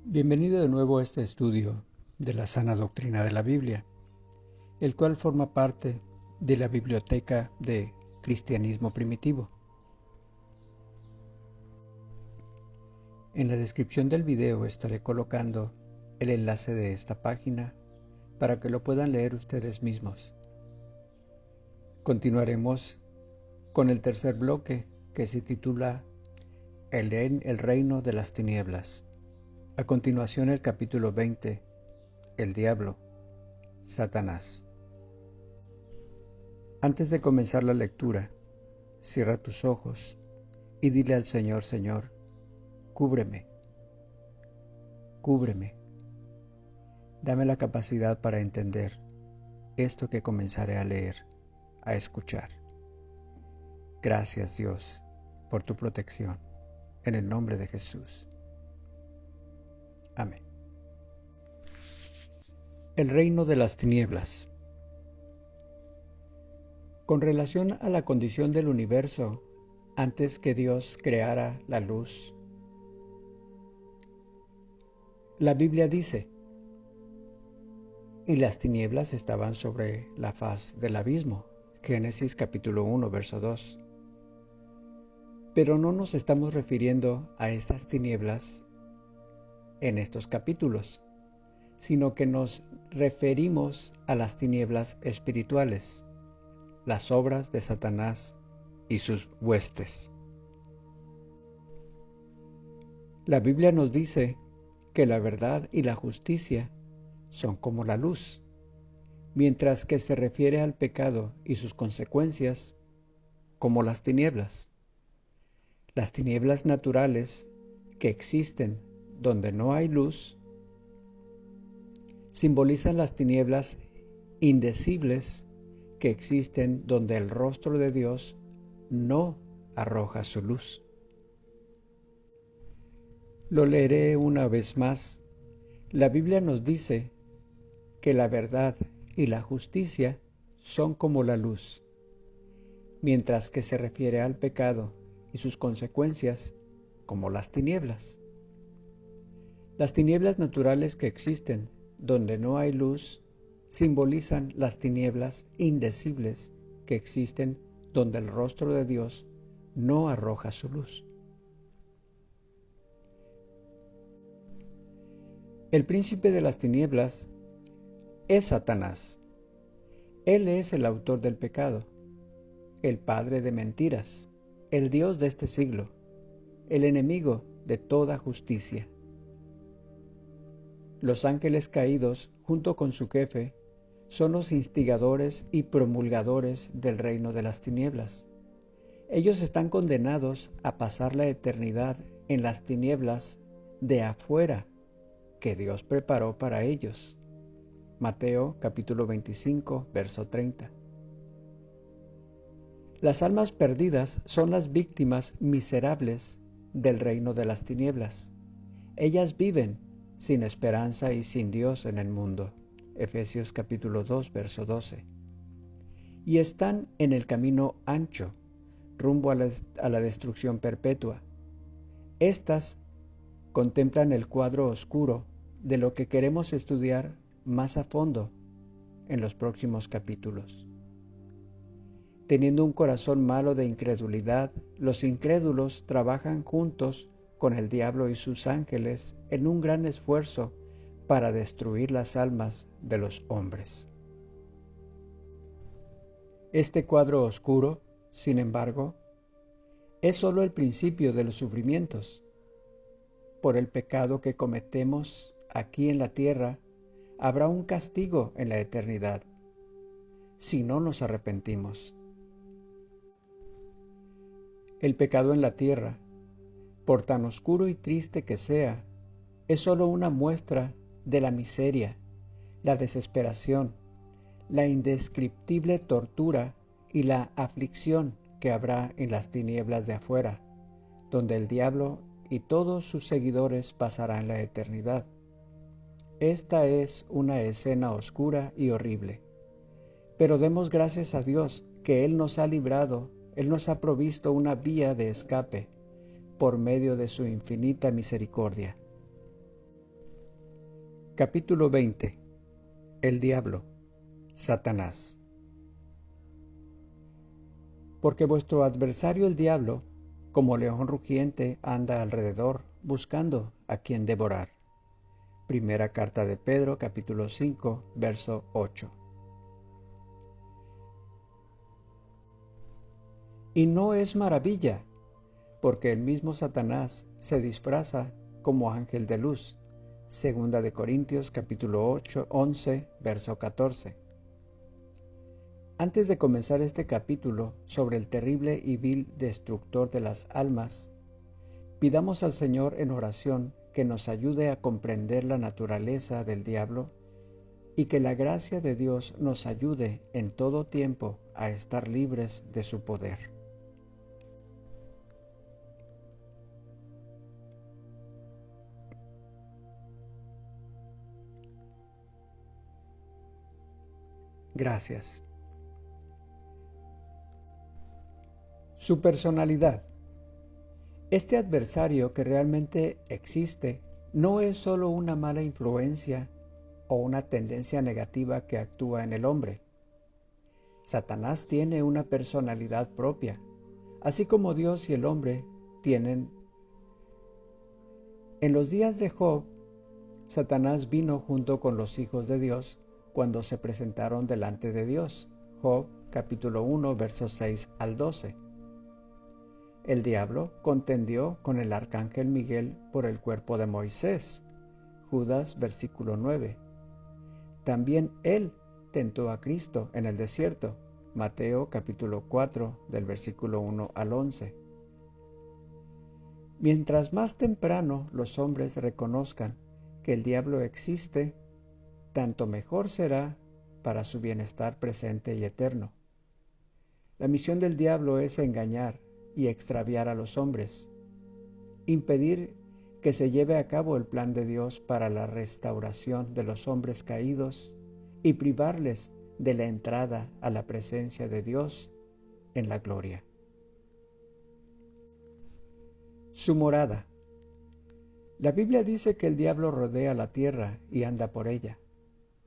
Bienvenido de nuevo a este estudio de la sana doctrina de la Biblia, el cual forma parte de la biblioteca de Cristianismo Primitivo. En la descripción del video estaré colocando el enlace de esta página para que lo puedan leer ustedes mismos. Continuaremos con el tercer bloque que se titula El reino de las tinieblas. A continuación el capítulo 20, el diablo, Satanás. Antes de comenzar la lectura, cierra tus ojos y dile al Señor: Señor, cúbreme, cúbreme. Dame la capacidad para entender esto que comenzaré a leer, a escuchar. Gracias, Dios, por tu protección. En el nombre de Jesús. Amén. El reino de las tinieblas. Con relación a la condición del universo antes que Dios creara la luz, la Biblia dice: y las tinieblas estaban sobre la faz del abismo. Génesis capítulo 1, verso 2. Pero no nos estamos refiriendo a estas tinieblas en estos capítulos, sino que nos referimos a las tinieblas espirituales, las obras de Satanás y sus huestes. La Biblia nos dice que la verdad y la justicia son como la luz, mientras que se refiere al pecado y sus consecuencias como las tinieblas. Las tinieblas naturales que existen donde no hay luz simbolizan las tinieblas indecibles que existen donde el rostro de Dios no arroja su luz. Lo leeré una vez más. La Biblia nos dice que la verdad y la justicia son como la luz, mientras que se refiere al pecado y sus consecuencias como las tinieblas. Las tinieblas naturales que existen donde no hay luz simbolizan las tinieblas indecibles que existen donde el rostro de Dios no arroja su luz. El príncipe de las tinieblas es Satanás. Él es el autor del pecado, el padre de mentiras, el Dios de este siglo, el enemigo de toda justicia. Los ángeles caídos, junto con su jefe, son los instigadores y promulgadores del reino de las tinieblas. Ellos están condenados a pasar la eternidad en las tinieblas de afuera que Dios preparó para ellos. Mateo capítulo 25, verso 30. Las almas perdidas son las víctimas miserables del reino de las tinieblas. Ellas viven sin esperanza y sin Dios en el mundo. Efesios capítulo 2, verso 12. Y están en el camino ancho, rumbo a la destrucción perpetua. Estas contemplan el cuadro oscuro de lo que queremos estudiar más a fondo en los próximos capítulos. Teniendo un corazón malo de incredulidad, los incrédulos trabajan juntos con el diablo y sus ángeles en un gran esfuerzo para destruir las almas de los hombres. Este cuadro oscuro, sin embargo, es solo el principio de los sufrimientos. Por el pecado que cometemos aquí en la tierra, habrá un castigo en la eternidad, si no nos arrepentimos. El pecado en la tierra, por tan oscuro y triste que sea, es solo una muestra de la miseria, la desesperación, la indescriptible tortura y la aflicción que habrá en las tinieblas de afuera, donde el diablo y todos sus seguidores pasarán la eternidad. Esta es una escena oscura y horrible, pero demos gracias a Dios que Él nos ha librado, Él nos ha provisto una vía de escape por medio de su infinita misericordia. Capítulo 20. El diablo, Satanás. Porque vuestro adversario el diablo, como león rugiente, anda alrededor, buscando a quien devorar. Primera carta de Pedro, capítulo 5, verso 8. Y no es maravilla, porque el mismo Satanás se disfraza como ángel de luz. Segunda de Corintios, capítulo 11, verso 14. Antes de comenzar este capítulo sobre el terrible y vil destructor de las almas, pidamos al Señor en oración que nos ayude a comprender la naturaleza del diablo y que la gracia de Dios nos ayude en todo tiempo a estar libres de su poder. Gracias. Su personalidad. Este adversario que realmente existe no es solo una mala influencia o una tendencia negativa que actúa en el hombre. Satanás tiene una personalidad propia, así como Dios y el hombre tienen. En los días de Job, Satanás vino junto con los hijos de Dios cuando se presentaron delante de Dios. Job capítulo 1 versos 6 al 12. El diablo contendió con el arcángel Miguel por el cuerpo de Moisés. Judas versículo 9. También él tentó a Cristo en el desierto. Mateo capítulo 4 del versículo 1 al 11. Mientras más temprano los hombres reconozcan que el diablo existe, tanto mejor será para su bienestar presente y eterno. La misión del diablo es engañar y extraviar a los hombres, impedir que se lleve a cabo el plan de Dios para la restauración de los hombres caídos y privarles de la entrada a la presencia de Dios en la gloria. Su morada. La Biblia dice que el diablo rodea la tierra y anda por ella.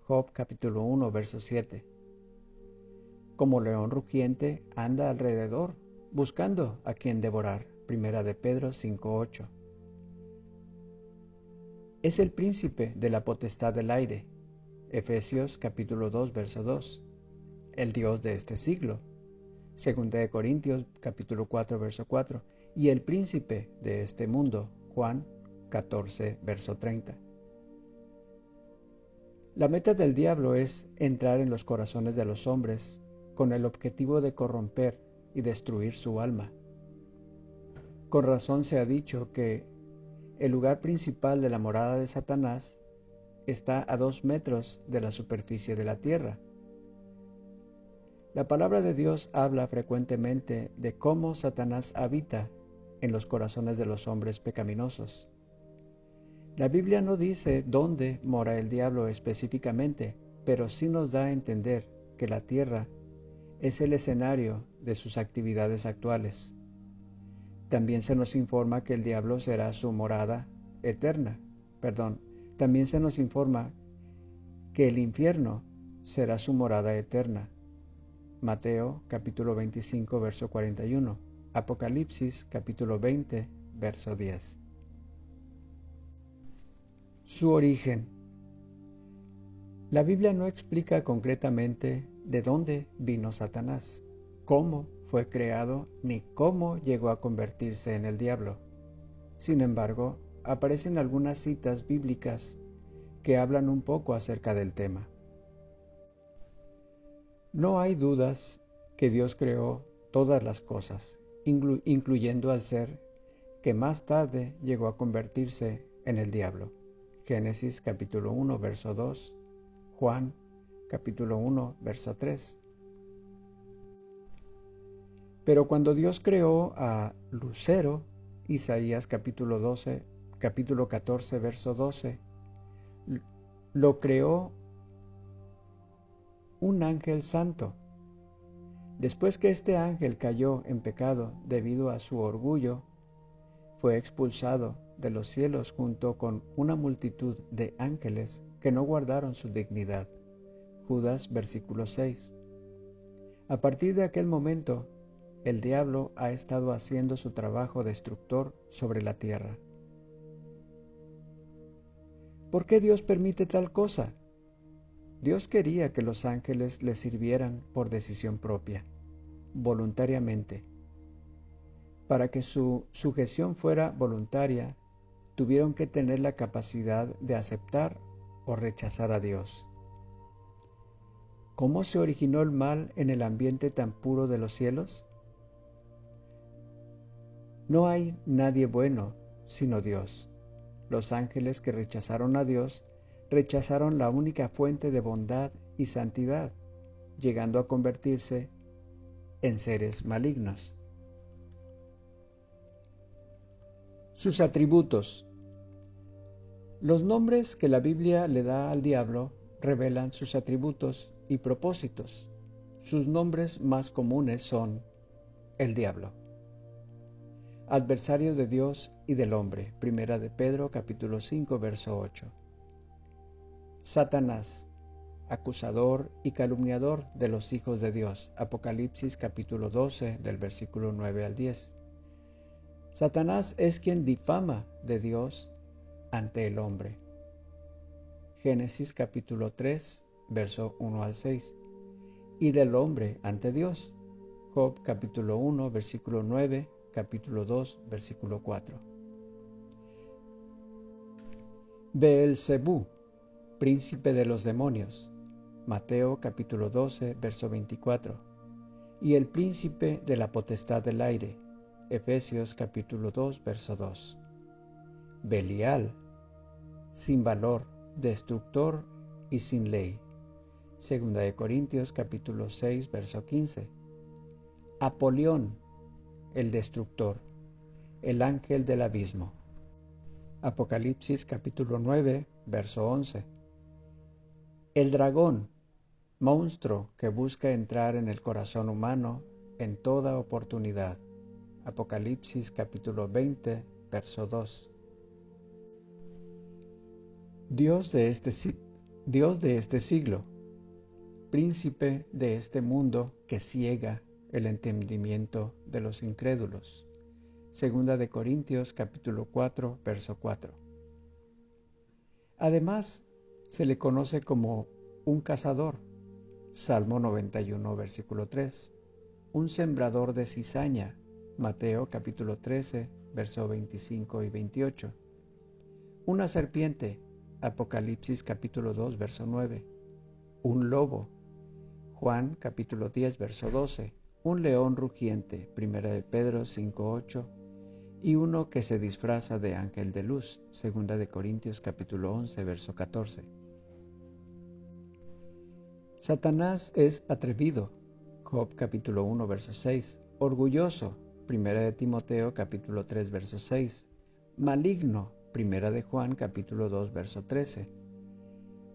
Job capítulo 1 verso 7. Como león rugiente anda alrededor, buscando a quien devorar. Primera de Pedro 5:8. Es el príncipe de la potestad del aire. Efesios capítulo 2 verso 2. El Dios de este siglo. Segunda de Corintios capítulo 4 verso 4. Y el príncipe de este mundo. Juan 14 verso 30. La meta del diablo es entrar en los corazones de los hombres con el objetivo de corromper y destruir su alma. Con razón se ha dicho que el lugar principal de la morada de Satanás está a 2 metros de la superficie de la tierra. La palabra de Dios habla frecuentemente de cómo Satanás habita en los corazones de los hombres pecaminosos. La Biblia no dice dónde mora el diablo específicamente, pero sí nos da a entender que la tierra es el escenario de sus actividades actuales. También se nos informa que el diablo será su morada eterna. También se nos informa que el infierno será su morada eterna. Mateo capítulo 25 verso 41. Apocalipsis capítulo 20 verso 10. Su origen. La Biblia no explica concretamente de dónde vino Satanás, cómo fue creado ni cómo llegó a convertirse en el diablo. Sin embargo, aparecen algunas citas bíblicas que hablan un poco acerca del tema. No hay dudas que Dios creó todas las cosas, incluyendo al ser que más tarde llegó a convertirse en el diablo. Génesis capítulo 1 verso 2, Juan capítulo 1 verso 3. Pero cuando Dios creó a Lucero, Isaías capítulo 14 verso 12, lo creó un ángel santo. Después que este ángel cayó en pecado debido a su orgullo, fue expulsado de los cielos junto con una multitud de ángeles que no guardaron su dignidad. Judas, versículo 6. A partir de aquel momento, el diablo ha estado haciendo su trabajo destructor sobre la tierra. ¿Por qué Dios permite tal cosa? Dios quería que los ángeles le sirvieran por decisión propia, voluntariamente. Para que su sujeción fuera voluntaria, tuvieron que tener la capacidad de aceptar o rechazar a Dios. ¿Cómo se originó el mal en el ambiente tan puro de los cielos? No hay nadie bueno sino Dios. Los ángeles que rechazaron a Dios rechazaron la única fuente de bondad y santidad, llegando a convertirse en seres malignos. Sus atributos. Los nombres que la Biblia le da al diablo revelan sus atributos y propósitos. Sus nombres más comunes son el diablo, adversario de Dios y del hombre, Primera de Pedro capítulo 5 verso 8. Satanás, acusador y calumniador de los hijos de Dios, Apocalipsis capítulo 12 del versículo 9 al 10. Satanás es quien difama de Dios ante el hombre. Génesis capítulo 3, verso 1 al 6. Y del hombre ante Dios. Job capítulo 1, versículo 9, capítulo 2, versículo 4. Beelzebú, príncipe de los demonios. Mateo capítulo 12, verso 24. Y el príncipe de la potestad del aire. Efesios capítulo 2, verso 2. Belial, sin valor, destructor y sin ley. Segunda de Corintios capítulo 6, verso 15. Apolión, el destructor, el ángel del abismo. Apocalipsis capítulo 9, verso 11. El dragón, monstruo que busca entrar en el corazón humano en toda oportunidad. Apocalipsis capítulo 20, verso 2. Dios de este siglo, príncipe de este mundo que ciega el entendimiento de los incrédulos. Segunda de Corintios capítulo 4, verso 4. Además, se le conoce como un cazador. Salmo 91, versículo 3. Un sembrador de cizaña. Mateo capítulo 13, verso 25 y 28. Una serpiente. Apocalipsis capítulo 2, verso 9. Un lobo. Juan capítulo 10, verso 12. Un león rugiente. Primera de Pedro 5, 8. Y uno que se disfraza de ángel de luz. Segunda de Corintios capítulo 11, verso 14. Satanás es atrevido. Job capítulo 1, verso 6. Orgulloso. Primera de Timoteo capítulo 3, verso 6. Maligno. Primera de Juan capítulo 2, verso 13.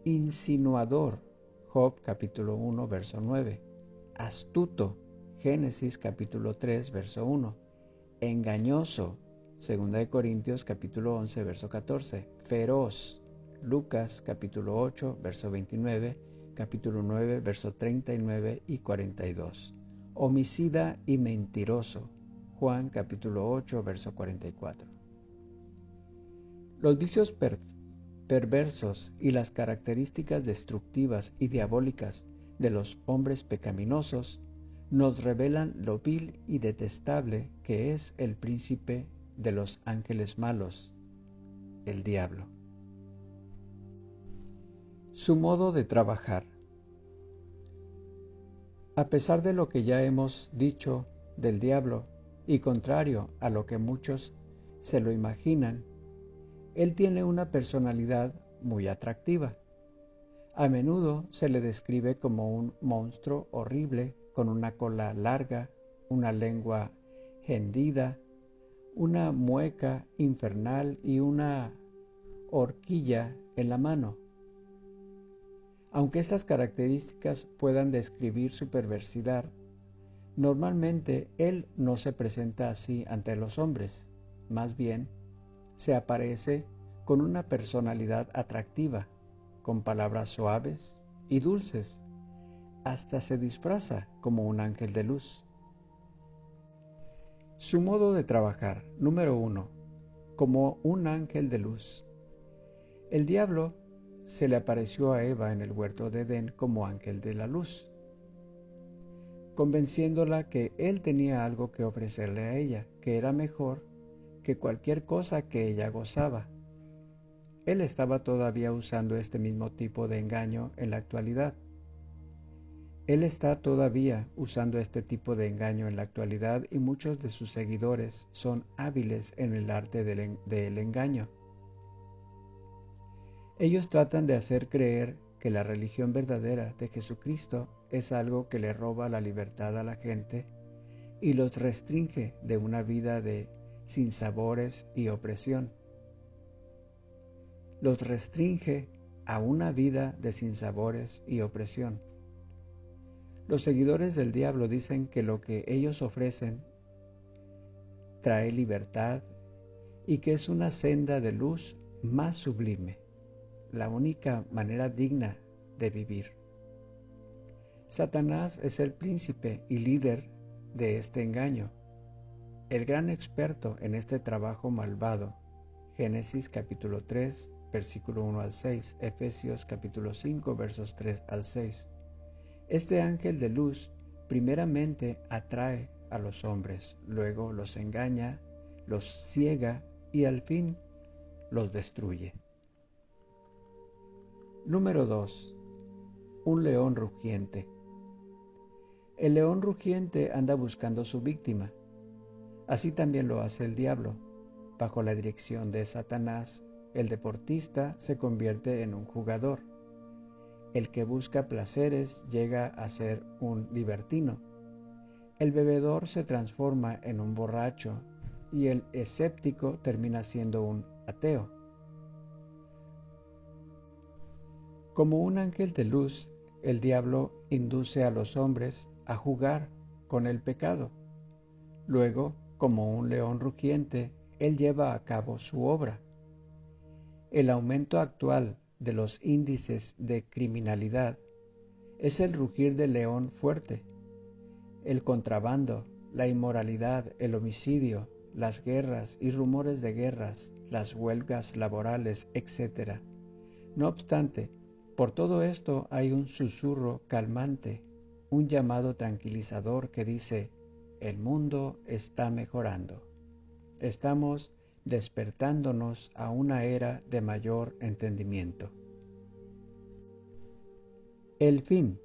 Insinuador. Job capítulo 1, verso 9. Astuto. Génesis capítulo 3, verso 1. Engañoso. Segunda de Corintios capítulo 11, verso 14. Feroz. Lucas capítulo 8, verso 29, capítulo 9, verso 39 y 42. Homicida y mentiroso. Juan capítulo 8, verso 44. Los vicios perversos y las características destructivas y diabólicas de los hombres pecaminosos nos revelan lo vil y detestable que es el príncipe de los ángeles malos, el diablo. Su modo de trabajar. A pesar de lo que ya hemos dicho del diablo, y contrario a lo que muchos se lo imaginan, él tiene una personalidad muy atractiva. A menudo se le describe como un monstruo horrible con una cola larga, una lengua hendida, una mueca infernal y una horquilla en la mano. Aunque estas características puedan describir su perversidad, normalmente él no se presenta así ante los hombres. Más bien, se aparece con una personalidad atractiva, con palabras suaves y dulces. Hasta se disfraza como un ángel de luz. Su modo de trabajar. Número 1. Como un ángel de luz. El diablo se le apareció a Eva en el huerto de Edén como ángel de la luz, convenciéndola que él tenía algo que ofrecerle a ella, que era mejor que cualquier cosa que ella gozaba. Él estaba todavía usando este mismo tipo de engaño en la actualidad. Él está todavía usando este tipo de engaño en la actualidad y muchos de sus seguidores son hábiles en el arte del engaño. Ellos tratan de hacer creer que la religión verdadera de Jesucristo es algo que le roba la libertad a la gente y los restringe de una vida de sinsabores y opresión. Los restringe a una vida de sinsabores y opresión. Los seguidores del diablo dicen que lo que ellos ofrecen trae libertad y que es una senda de luz más sublime, la única manera digna de vivir. Satanás es el príncipe y líder de este engaño, el gran experto en este trabajo malvado. Génesis capítulo 3, versículo 1 al 6, Efesios capítulo 5, versos 3 al 6. Este ángel de luz primeramente atrae a los hombres, luego los engaña, los ciega y al fin los destruye. Número 2. Un león rugiente. El león rugiente anda buscando su víctima. Así también lo hace el diablo. Bajo la dirección de Satanás, el deportista se convierte en un jugador. El que busca placeres llega a ser un libertino. El bebedor se transforma en un borracho y el escéptico termina siendo un ateo. Como un ángel de luz, el diablo induce a los hombres a jugar con el pecado. Luego, como un león rugiente, él lleva a cabo su obra. El aumento actual de los índices de criminalidad es el rugir del león fuerte. El contrabando, la inmoralidad, el homicidio, las guerras y rumores de guerras, las huelgas laborales, etc. No obstante, por todo esto hay un susurro calmante, un llamado tranquilizador que dice: el mundo está mejorando. Estamos despertándonos a una era de mayor entendimiento. El fin.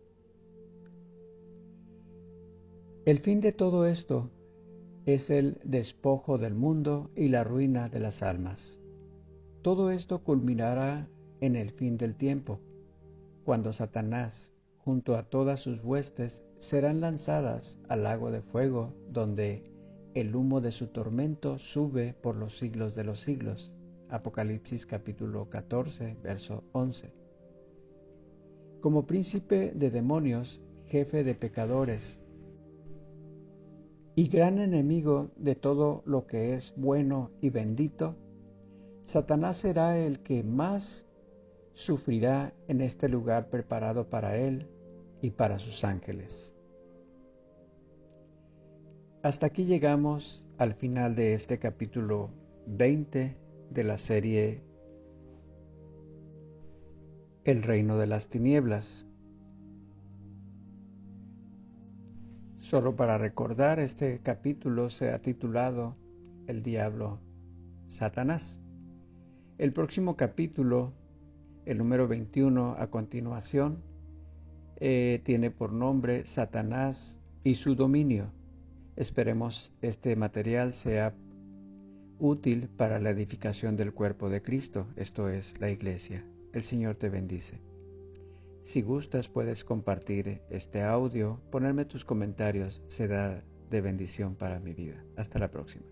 El fin de todo esto es el despojo del mundo y la ruina de las almas. Todo esto culminará en el fin del tiempo, cuando Satanás, junto a todas sus huestes, serán lanzadas al lago de fuego, donde el humo de su tormento sube por los siglos de los siglos. Apocalipsis capítulo 14, verso 11. Como príncipe de demonios, jefe de pecadores y gran enemigo de todo lo que es bueno y bendito, Satanás será el que más sufrirá en este lugar preparado para él y para sus ángeles. Hasta aquí llegamos al final de este capítulo 20 de la serie El reino de las tinieblas. Solo para recordar, este capítulo se ha titulado El diablo, Satanás. El próximo capítulo, el número 21 a continuación, tiene por nombre Satanás y su dominio. Esperemos este material sea útil para la edificación del cuerpo de Cristo, esto es, la Iglesia. El Señor te bendice. Si gustas, puedes compartir este audio, ponerme tus comentarios, será de bendición para mi vida. Hasta la próxima.